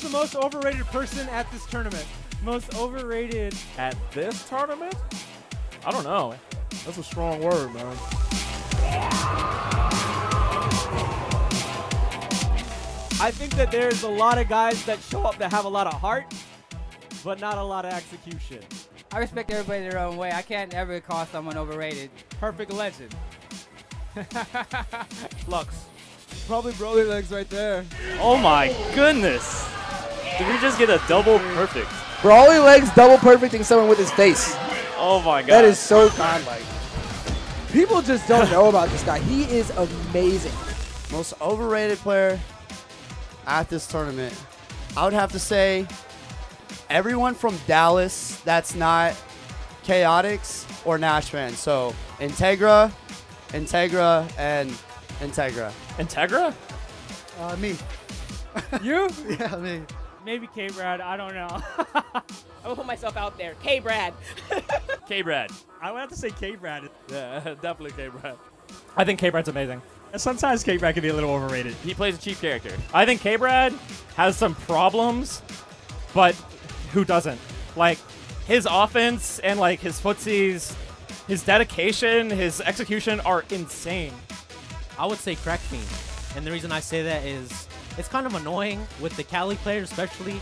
the most overrated person at this tournament? Most overrated At this tournament? I don't know. That's a strong word, man. I think that there's a lot of guys that show up that have a lot of heart, but not a lot of execution. I respect everybody their own way. I can't ever call someone overrated. Perfect legend. Flux. Probably Broly legs right there. Oh my goodness. Did we just get a double perfect? Broly legs double perfecting someone with his face. Oh my god. That is so godlike. People just don't know about this guy. He is amazing. Most overrated player at this tournament. I would have to say everyone from Dallas that's not Chaotix or Nash fans. So Integra, and Integra. Integra? Me. You? Yeah, me. Maybe K-Brad, I don't know. I'm gonna put myself out there. K-Brad. K-Brad. I would have to say K-Brad. Yeah, definitely K-Brad. I think K-Brad's amazing. Sometimes K-Brad can be a little overrated. He plays a cheap character. I think K-Brad has some problems, but who doesn't? Like, his offense and, like, his footsies, his dedication, his execution are insane. I would say Crack Fiend. And the reason I say that is it's kind of annoying with the Cali players especially.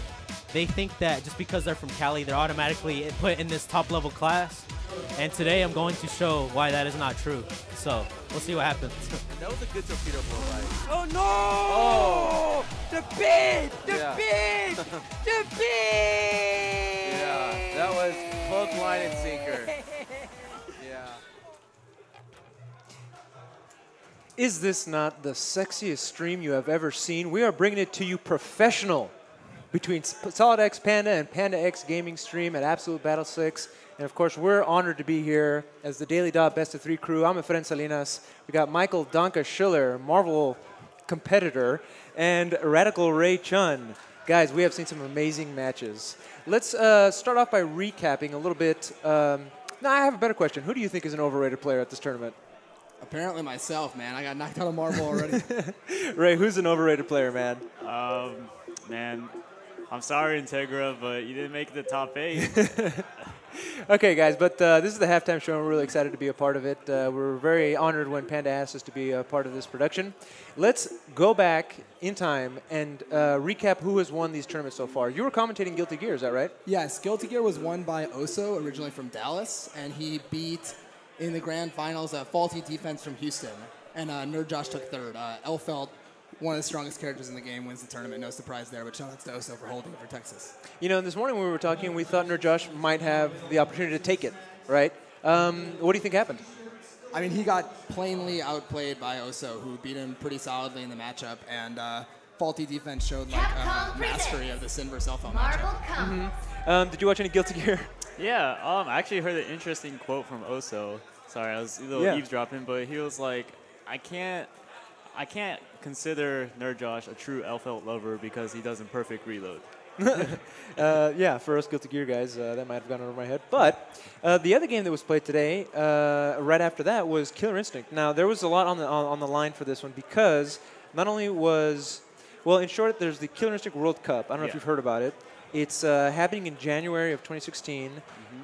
They think that just because they're from Cali, they're automatically put in this top-level class. And today I'm going to show why that is not true. So we'll see what happens. That was a good torpedo blow, right? Oh, no! Oh! The bid! The Yeah. bid! The bid! Yeah, that was hook, line, and sinker. Yeah. Is this not the sexiest stream you have ever seen? We are bringing it to you professional between Solid X Panda and Panda X Gaming stream at Absolute Battle 6. And of course, we're honored to be here as the Daily Dot Best of 3 crew. I'm Efren Salinas. We got Michael Donka Schiller, Marvel competitor, and Radical Ray Chun. Guys, we have seen some amazing matches. Let's start off by recapping a little bit. No, I have a better question. Who do you think is an overrated player at this tournament? Apparently myself, man. I got knocked out of Marvel already. Ray, who's an overrated player, man? Man, I'm sorry, Integra, but you didn't make the top 8. Okay, guys, but this is the halftime show, and we're really excited to be a part of it. We're very honored when Panda asked us to be a part of this production. Let's go back in time and recap who has won these tournaments so far. You were commentating Guilty Gear, is that right? Yes, Guilty Gear was won by Oso, originally from Dallas, and he beat, in the grand finals, Faulty Defense from Houston. And Nerd Josh took third. Elfelt, one of the strongest characters in the game, wins the tournament. No surprise there, but shout out to Oso for holding for Texas. You know, this morning when we were talking, we thought Nerd Josh might have the opportunity to take it, right? What do you think happened? I mean, he got plainly outplayed by Oso, who beat him pretty solidly in the matchup, and Faulty Defense showed like mastery of the Sin vs. Elfelt matchup. Did you watch any Guilty Gear? Yeah, I actually heard an interesting quote from Oso. Sorry, I was a little eavesdropping, but he was like, I can't consider Nerd Josh a true Elfelt lover because he doesn't perfect reload. Yeah, for us Guilty Gear guys, that might have gone over my head. But the other game that was played today, right after that, was Killer Instinct. Now, there was a lot on the line for this one because not only was, well, in short, there's the Killer Instinct World Cup. I don't know if you've heard about it. It's happening in January of 2016,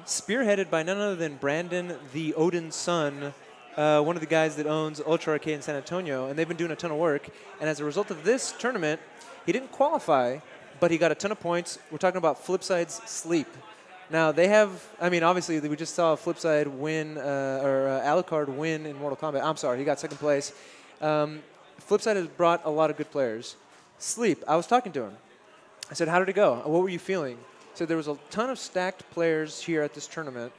spearheaded by none other than Brandon, the Odin son, one of the guys that owns Ultra Arcade in San Antonio, and they've been doing a ton of work. And as a result of this tournament, he didn't qualify, but he got a ton of points. We're talking about Flipside's Sleep. Now, they have, I mean, obviously, we just saw Flipside win, or Alucard win in Mortal Kombat. I'm sorry, he got second place. Flipside has brought a lot of good players. Sleep, I was talking to him. I said, how did it go? What were you feeling? He said there was a ton of stacked players here at this tournament,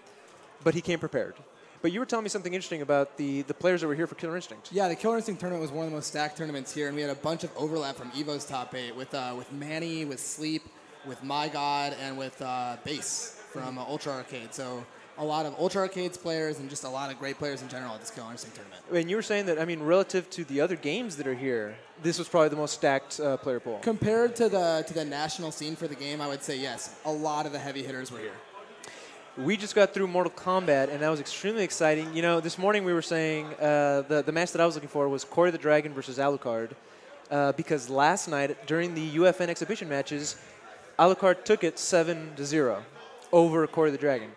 but he came prepared. But you were telling me something interesting about the players that were here for Killer Instinct. Yeah, the Killer Instinct tournament was one of the most stacked tournaments here, and we had a bunch of overlap from Evo's top 8 with Manny, with Sleep, with My God, and with Base from Ultra Arcade. So a lot of Ultra Arcade's players and just a lot of great players in general at this Killer Instinct tournament. And you were saying that, I mean, relative to the other games that are here, this was probably the most stacked player pool. Compared to the national scene for the game, I would say yes. A lot of the heavy hitters were here. We just got through Mortal Kombat, and that was extremely exciting. You know, this morning we were saying the match that I was looking for was Corey the Dragon versus Alucard. because last night during the UFN exhibition matches, Alucard took it 7-0 over Corey the Dragon.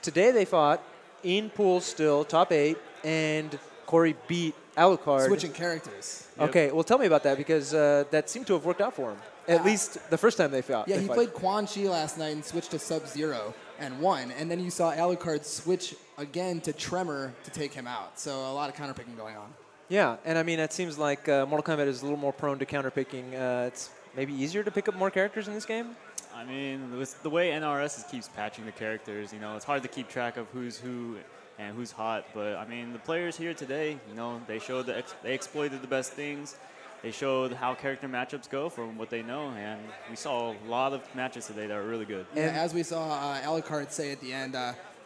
Today they fought in pool still, top 8, and Corey beat Alucard. Switching characters. Okay, well tell me about that because that seemed to have worked out for him. At least the first time they fought. Yeah, he played Quan Chi last night and switched to Sub-Zero and won. And then you saw Alucard switch again to Tremor to take him out. So a lot of counterpicking going on. Yeah, and I mean, it seems like Mortal Kombat is a little more prone to counterpicking. It's maybe easier to pick up more characters in this game? I mean, with the way NRS keeps patching the characters, you know, it's hard to keep track of who's who and who's hot. But, I mean, the players here today, you know, they showed they exploited the best things. They showed how character matchups go from what they know, and we saw a lot of matches today that were really good. Yeah, as we saw Alucard say at the end,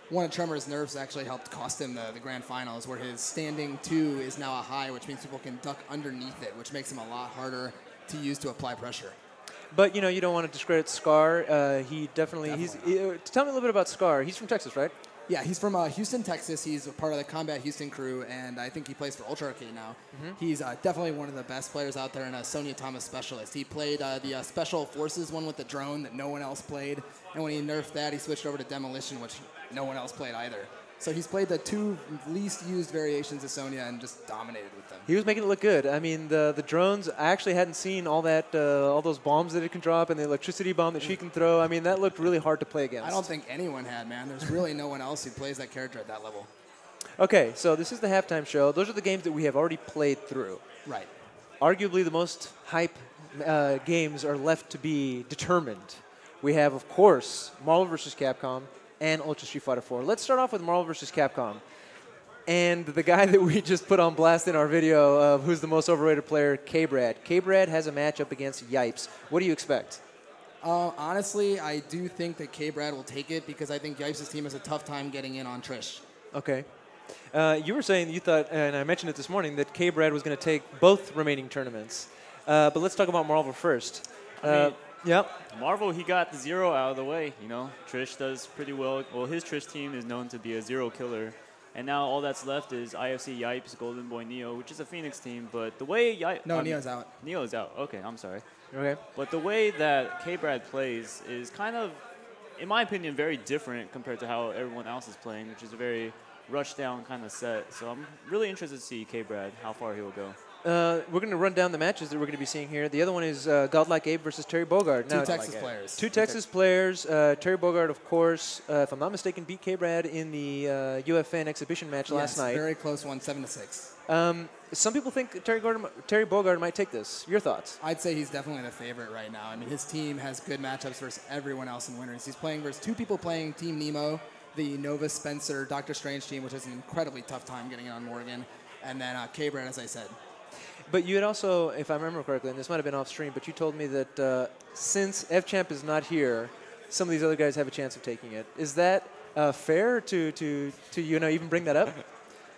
one of Tremor's nerfs actually helped cost him the grand finals, where his standing 2 is now a high, which means people can duck underneath it, which makes him a lot harder to use to apply pressure. But, you know, you don't want to discredit Scar. He definitely. Tell me a little bit about Scar. He's from Texas, right? Yeah, he's from Houston, Texas. He's a part of the Combat Houston crew, and I think he plays for Ultra Arcade now. He's definitely one of the best players out there and a Sonya Thomas specialist. He played the Special Forces one with the drone that no one else played, and when he nerfed that, he switched over to Demolition, which no one else played either. So he's played the 2 least used variations of Sonya and just dominated with them. He was making it look good. I mean, the drones, I actually hadn't seen all those bombs that it can drop and the electricity bomb that she can throw. I mean, that looked really hard to play against. I don't think anyone had, man. There's really no one else who plays that character at that level. Okay, so this is the halftime show. Those are the games that we have already played through. Right. Arguably the most hype games are left to be determined. We have, of course, Marvel vs. Capcom and Ultra Street Fighter 4. Let's start off with Marvel vs. Capcom. And the guy that we just put on blast in our video of who's the most overrated player, K-Brad. K-Brad has a matchup against Yipes. What do you expect? Honestly, I do think that K-Brad will take it because I think Yipes' team has a tough time getting in on Trish. Okay. You were saying you thought, and I mentioned it this morning, that K-Brad was going to take both remaining tournaments. But let's talk about Marvel first. Yep. Marvel, he got the 0 out of the way, you know. Trish does pretty well. Well, his Trish team is known to be a 0 killer. And now all that's left is IFC Yipes, Golden Boy Neo, which is a Phoenix team. But the way Neo's out. Neo's out. Okay, I'm sorry. Okay. But the way that K-Brad plays is kind of, in my opinion, very different compared to how everyone else is playing, which is a very rush-down kind of set. So I'm really interested to see K-Brad, how far he will go. We're going to run down the matches that we're going to be seeing here. The other one is Godlike Abe versus Terry Bogard. Two Texas players. Two Texas players. Terry Bogard, of course, if I'm not mistaken, beat K-Brad in the UFN exhibition match last night. Very close one, 7-6. Some people think Terry Bogard might take this. Your thoughts? I'd say he's definitely the favorite right now. I mean, his team has good matchups versus everyone else in winners. He's playing versus 2 people playing Team Nemo, the Nova Spencer Dr. Strange team, which has an incredibly tough time getting in on Morgan, and then K-Brad, as I said. But you had also, if I remember correctly, and this might have been off stream, but you told me that since F-Champ is not here, some of these other guys have a chance of taking it. Is that fair to even bring that up?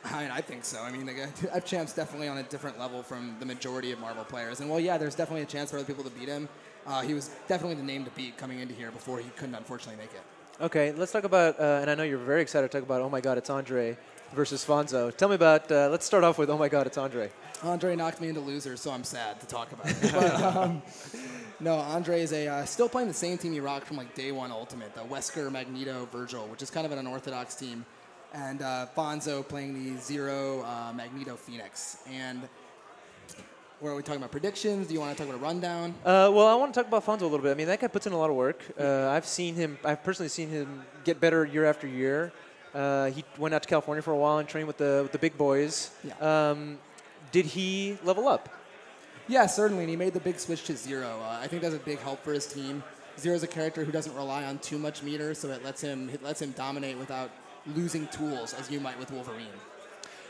I mean, I think so. I mean, F-Champ's definitely on a different level from the majority of Marvel players. And, well, yeah, there's definitely a chance for other people to beat him. He was definitely the name to beat coming into here before he couldn't, unfortunately, make it. Okay, let's talk about, and I know you're very excited to talk about, oh, my God, it's Andre versus Fonzo. Tell me about, let's start off with, oh, my God, it's Andre. Andre knocked me into loser, so I'm sad to talk about it. But, no, Andre is still playing the same team he rocked from like day one Ultimate, the Wesker, Magneto, Virgil, which is kind of an unorthodox team. And Fonzo playing the 0 Magneto Phoenix. And what are we talking about? Predictions? Do you want to talk about a rundown? Well, I want to talk about Fonzo a little bit. I mean, that guy puts in a lot of work. I've personally seen him get better year after year. He went out to California for a while and trained with the big boys. Yeah. Did he level up? Yeah, certainly, and he made the big switch to 0. I think that's a big help for his team. 0 is a character who doesn't rely on too much meter, so it lets him dominate without losing tools, as you might with Wolverine.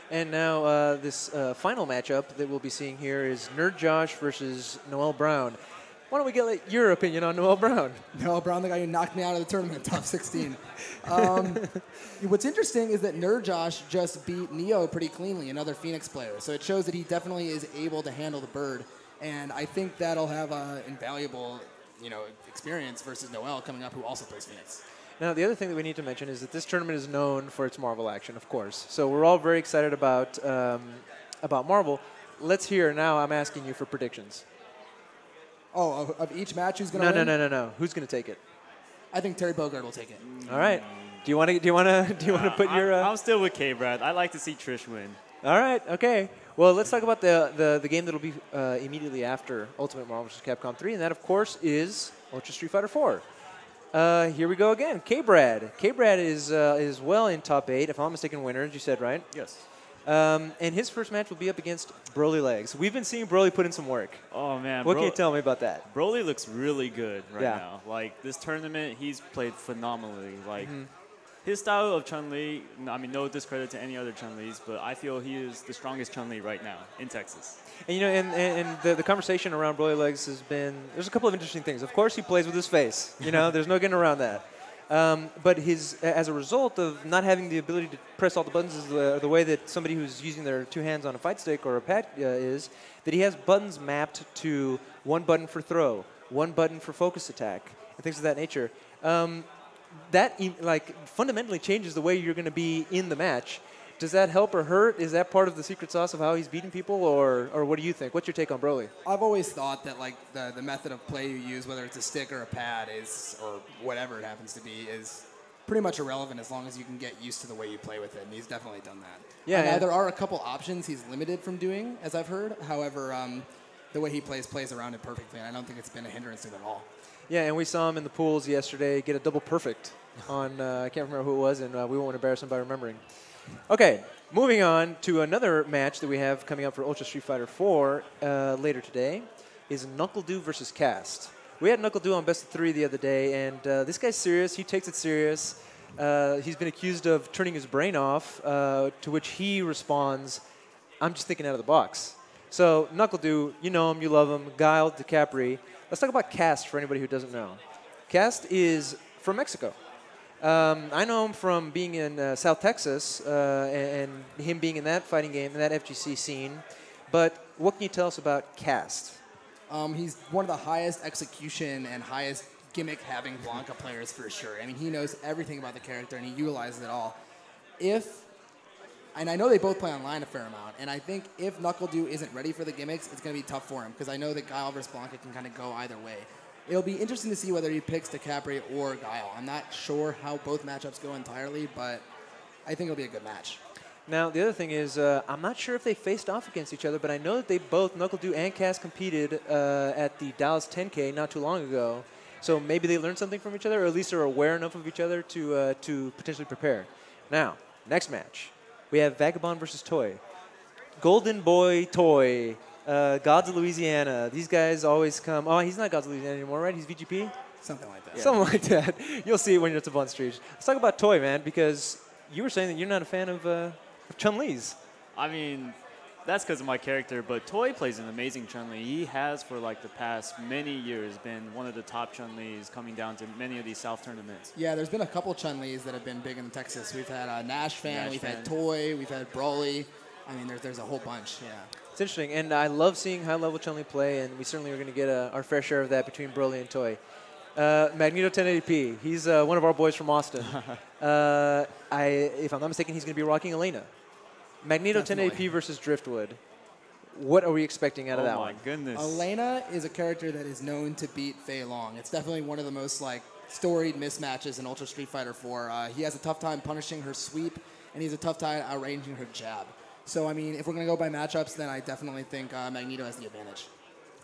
And now this final matchup that we'll be seeing here is Nerd Josh versus Noel Brown. Why don't we get your opinion on Noel Brown? Noel Brown, the guy who knocked me out of the tournament, top 16. What's interesting is that Nerd Josh just beat Neo pretty cleanly, another Phoenix player. So it shows that he definitely is able to handle the bird. And I think that'll have an invaluable experience versus Noel coming up, who also plays Phoenix. Now, the other thing that we need to mention is that this tournament is known for its Marvel action, of course. So we're all very excited about Marvel. let's hear now. I'm asking you for predictions. Oh, of each match, who's going to win? No. Who's going to take it? I think Terry Bogard will take it. All right. Do you want to put your? I'm still with K-Brad. I like to see Trish win. All right. Okay. Well, let's talk about the game that'll be immediately after Ultimate Marvel vs. Capcom 3, and that, of course, is Ultra Street Fighter 4. Here we go again. K-Brad. K-Brad is well in top 8, if I'm not mistaken, winners. You said, right? Yes. And his first match will be up against Broly Legs. We've been seeing Broly put in some work. Oh, man. What can you tell me about that? Broly looks really good right now. Like, this tournament, he's played phenomenally. Like, his style of Chun-Li, I mean, no discredit to any other Chun-Lis, but I feel he is the strongest Chun-Li right now in Texas. And, and the conversation around Broly Legs has been, there's a couple of interesting things. Of course, he plays with his face. There's no getting around that. But as a result of not having the ability to press all the buttons is the way that somebody who's using their 2 hands on a fight stick or a pad is, that he has buttons mapped to 1 button for throw, 1 button for focus attack, and things of that nature. That fundamentally changes the way you're going to be in the match. Does that help or hurt? Is that part of the secret sauce of how he's beating people, or what do you think? What's your take on Broly? I've always thought that like the method of play you use, whether it's a stick or a pad, or whatever it happens to be, is pretty much irrelevant as long as you can get used to the way you play with it. And he's definitely done that. Yeah. Now, there are a couple options he's limited from doing, as I've heard. However, the way he plays around it perfectly, and I don't think it's been a hindrance to him at all. Yeah, and we saw him in the pools yesterday get a double perfect on, I can't remember who it was, and we won't embarrass him by remembering. Okay, moving on to another match that we have coming up for Ultra Street Fighter 4 later today is NuckleDu versus Cast. We had NuckleDu on Best of 3 the other day, and this guy's serious. He takes it serious. He's been accused of turning his brain off, to which he responds, I'm just thinking out of the box. So, NuckleDu, you know him, you love him, Guile, DiCapri. Let's talk about Cast for anybody who doesn't know. Cast is from Mexico. I know him from being in South Texas and him being in that fighting game, in that FGC scene. But what can you tell us about Cast? He's one of the highest execution and highest gimmick-having Blanca players for sure. I mean, he knows everything about the character, and he utilizes it all. And I know they both play online a fair amount, and I think if NuckleDu isn't ready for the gimmicks, it's going to be tough for him, because I know that Guile versus Blanca can kind of go either way. It'll be interesting to see whether he picks DiCapri or Guile. I'm not sure how both matchups go entirely, but I think it'll be a good match. Now, the other thing is, I'm not sure if they faced off against each other, but I know that they both, NuckleDu and Cast, competed at the Dallas 10K not too long ago. So maybe they learned something from each other, or at least are aware enough of each other to potentially prepare. Now, next match. We have Vagabond versus Toy. Golden Boy Toy. Gods of Louisiana. These guys always come. Oh, he's not Gods of Louisiana anymore, right? He's VGP? Something like that. Yeah. Something like that. You'll see it when it's up on stage. Let's talk about Toy, man, because you were saying that you're not a fan of Chun-Li's. I mean, that's because of my character, but Toy plays an amazing Chun-Li. He has, for like the past many years, been one of the top Chun-Li's coming down to many of these South tournaments. Yeah, there's been a couple Chun-Li's that have been big in Texas. We've had Nash Fan, we've had Toy, we've had Broly. I mean, there's a whole bunch, yeah. It's interesting, and I love seeing high-level Chun-Li play, and we certainly are going to get our fair share of that between Broly and Toy. Magneto 1080p, he's one of our boys from Austin. If I'm not mistaken, he's going to be rocking Elena. Magneto 1080p versus Driftwood. What are we expecting out of that one? Oh, my goodness. Elena is a character that is known to beat Fei Long. It's definitely one of the most storied mismatches in Ultra Street Fighter 4. He has a tough time punishing her sweep, and he has a tough time outranging her jab. So, I mean, if we're going to go by matchups, then I definitely think Magneto has the advantage.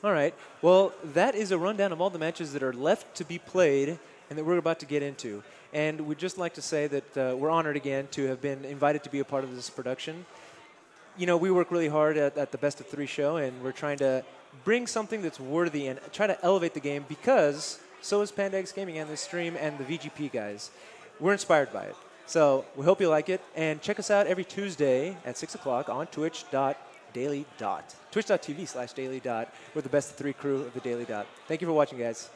All right. Well, that is a rundown of all the matches that are left to be played and that we're about to get into. And we'd just like to say that we're honored again to have been invited to be a part of this production. You know, we work really hard at the Best of 3 show, and we're trying to bring something that's worthy and try to elevate the game, because so is Panda X Gaming and this stream and the VGP guys. We're inspired by it. So we hope you like it, and check us out every Tuesday at 6 o'clock on twitch.daily. Twitch.tv/daily. We're the Best of 3 crew of the Daily Dot. Thank you for watching, guys.